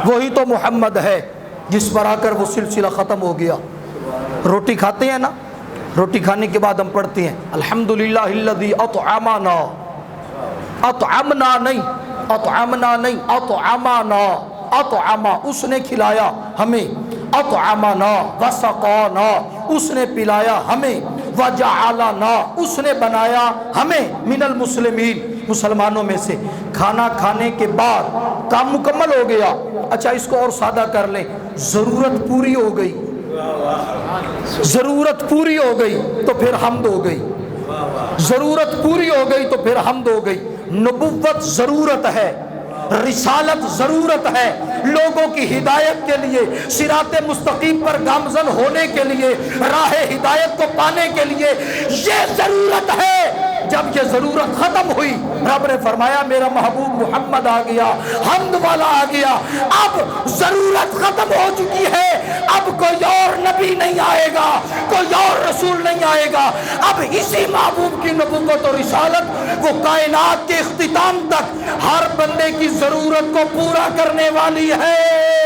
وہی تو محمد ہے جس پر آ کر وہ سلسلہ ختم ہو گیا۔ روٹی کھاتے ہیں نا، روٹی کھانے کے بعد ہم پڑھتے ہیں الحمدللہ الذی اطعمنا، اطعمنا نہیں، اطعمنا نہیں، اطعمنا، اطعما اس نے کھلایا ہمیں، اطعمنا وسقانا اس نے پلایا ہمیں، وجعلنا اس نے بنایا ہمیں من المسلمین مسلمانوں میں سے۔ کھانا کھانے کے بعد کام مکمل ہو گیا۔ اچھا اس کو اور سادہ کر لیں، ضرورت پوری ہو گئی، ضرورت پوری ہو گئی تو پھر حمد ہو گئی، ضرورت پوری ہو گئی تو پھر حمد ہو گئی۔ نبوت ضرورت ہے، رسالت ضرورت ہے، لوگوں کی ہدایت کے لیے، صراط مستقیم پر گامزن ہونے کے لیے، راہ ہدایت کو پانے کے لیے یہ ضرورت ہے۔ جب یہ ضرورت ختم ہوئی، رب نے فرمایا میرا محبوب محمد آ گیا، حمد والا آ گیا، اب ضرورت ختم ہو چکی ہے، اب کوئی اور نبی نہیں آئے گا، کوئی اور رسول نہیں آئے گا، اب اسی محبوب کی نبوت اور رسالت وہ کائنات کے اختتام تک ہر بندے کی ضرورت کو پورا کرنے والی ہے۔